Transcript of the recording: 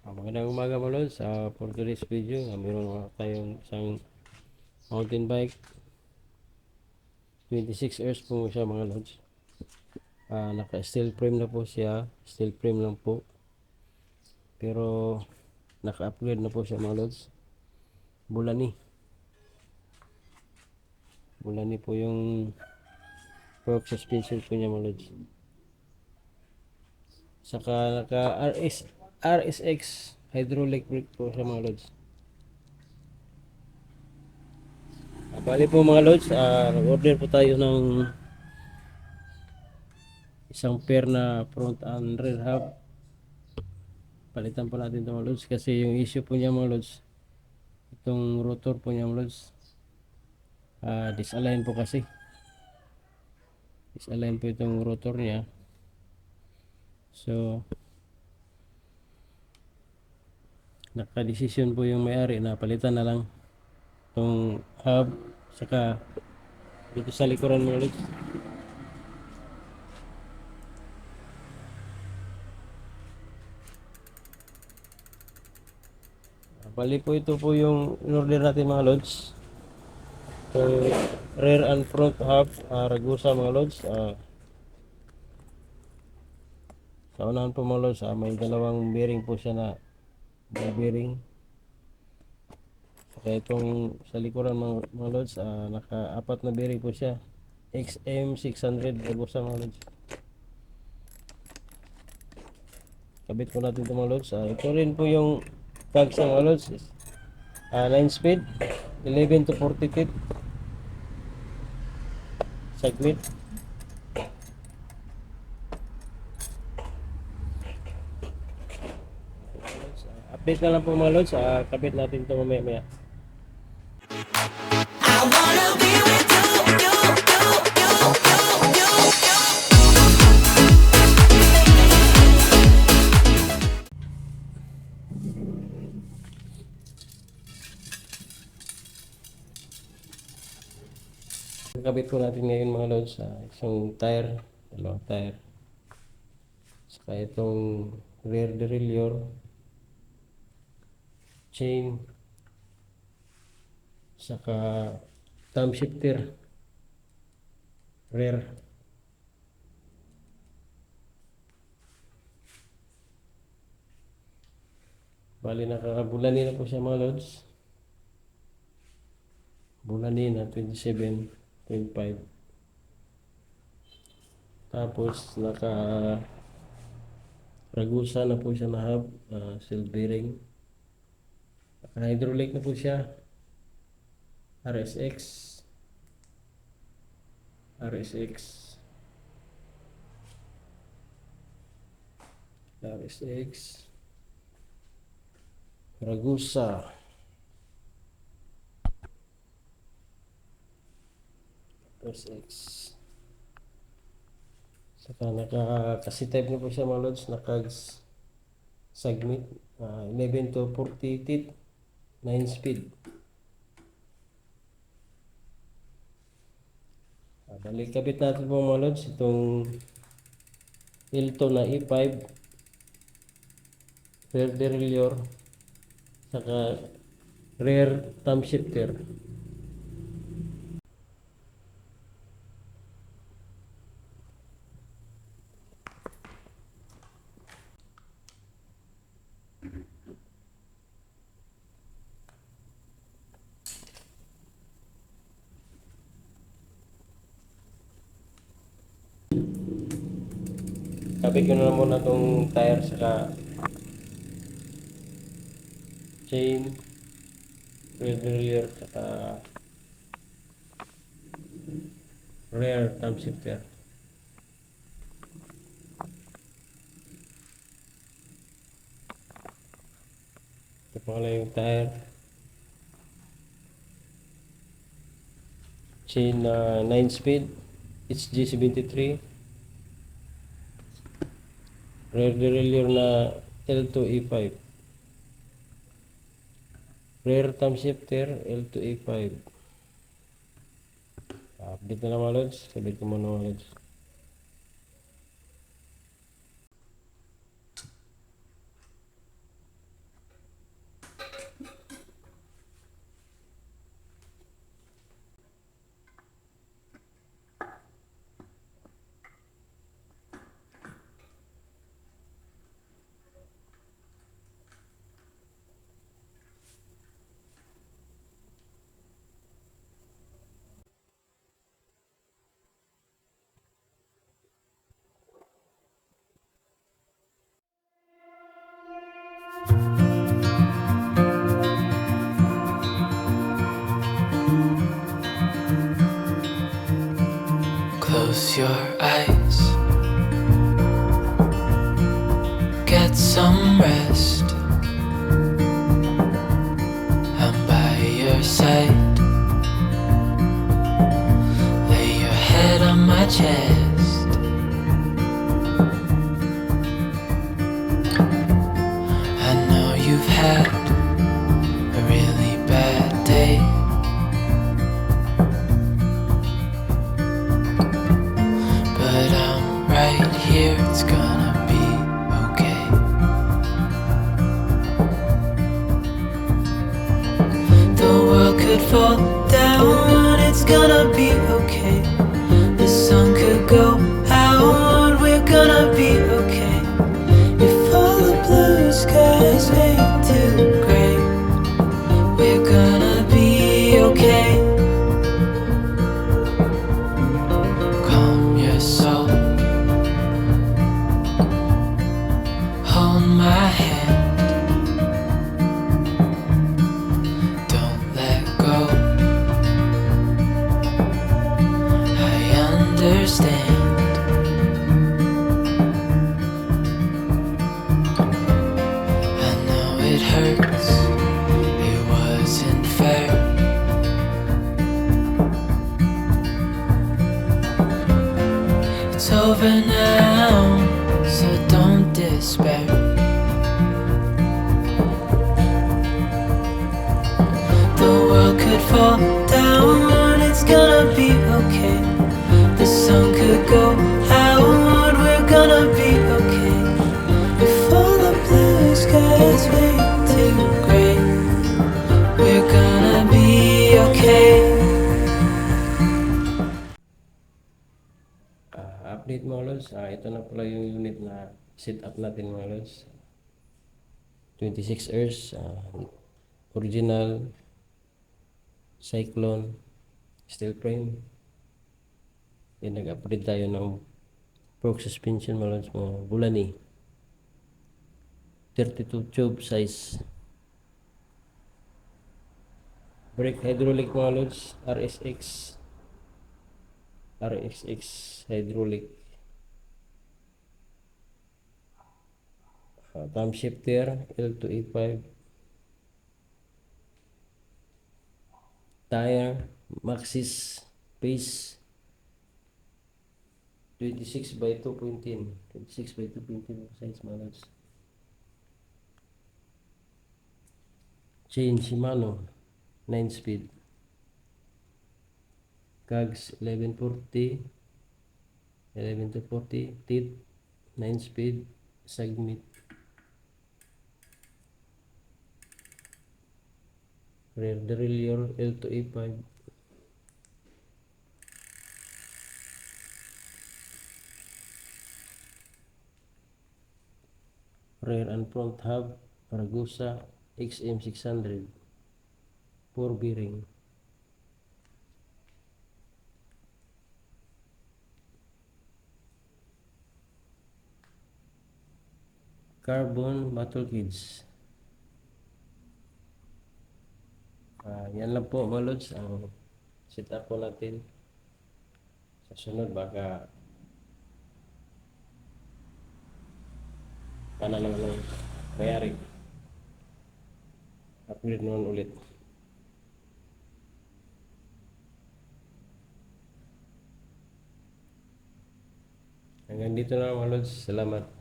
Magandang umaga mga lods. For today's video, meron tayong isang mountain bike. 26 years po siya mga lods. Naka steel frame na po siya. Steel frame lang po. Pero naka-upgrade na po siya mga lods. Bulani. Bulani po yung fork suspension po niya mga lods. Saka naka RSX hydraulic brake po siya mga lods. Bali po mga lods, order po tayo ng isang pair na front and rear hub. Palitan po natin ito mga lods kasi yung issue po niya mga lods, itong rotor po niya mga lods, disalign po kasi. Disalign po itong rotor niya. So naka-decision po yung may-ari na palitan na lang itong hub. Saka dito sa likuran mga lods, bali po ito po yung in-order natin mga lods. So rear and front hub, Ragusa mga lods. Sa unahan po mga lods, may dalawang bearing po siya na bearing. Saka itong sa likuran mga lods, naka-apat na bearing po siya. XM600 Ragusa mga lods. Kabit po natin ito mga lods. Ito rin po yung cogs ng mga lods. 9 speed, 11 to 40 feet. Segment. Update na lang po mga lods. Kabit natin ito mamaya. I wanna be with Kabit po natin ngayon mga lods, isang tire, dalawang tire. Saka itong rear derailleur, chain, saka thumb shifter, rear. Bali nakakabulani na po siya mga lods. Bulani na 27.5. Tapos naka Ragusa na po siya na hub, seal bearing. Naka hydraulic na po siya. RSX RSX RSX Ragusa RSX. Saka kasi type na po siya mga lods, nakags segment, 11 to 40 teeth, 9 speed. Balik kapit natin po mga lods itong Hilton na E5 rear derailleur, saka rear thumb shifter. Kapit ko na muna itong tire saka chain, rear derailleur, saka rear thumb shifter. Ito pala yung tire, chain 9 speed, HG73, rear derailleur na L2E5, rear thumb shifter L2E5. Update na lang mga lods. Sabit ko muna mga lods. your eyes. Get some rest. I'm by your side. Lay your head on my chest. I know you've had a really bad day, but I'm right here, it's gonna be okay. The world could fall down, it's gonna be okay. The sun could go out, we're gonna be okay. If all the blue skies fade to gray, we're gonna be okay. Calm your soul. Hold my hand. Don't let go. I understand. I know it hurts. It wasn't fair. It's over now, so don't despair. The world could fall down, it's gonna be okay. The sun could go out, we're gonna be okay. If all the blue skies fade to gray, we're gonna be okay. Update mga lods, ito na pala yung unit na set up natin mga lods. 26 hours, original, Cyclone, steel frame. Then nag-upgrade tayo ng fork suspension mga lods, mga Bulani 32 tube size. Brake hydraulic mga lods, RSX hydraulic. Cam shifter L285. Tire Maxxis Pace 26 by 2.10 size mga lods. Chain Shimano 9 speed. Cogs 1140 to 40 teeth 9 speed. Segment rear derailleur L285. Rear and front hub Paragusa XM600 4 bearing. Carbon battle kits. Yan lang po mga lods ang setup po natin. Sa sunod baka paano naman ang mayari, upgrade naman ulit. Hanggang dito na mga lods, salamat.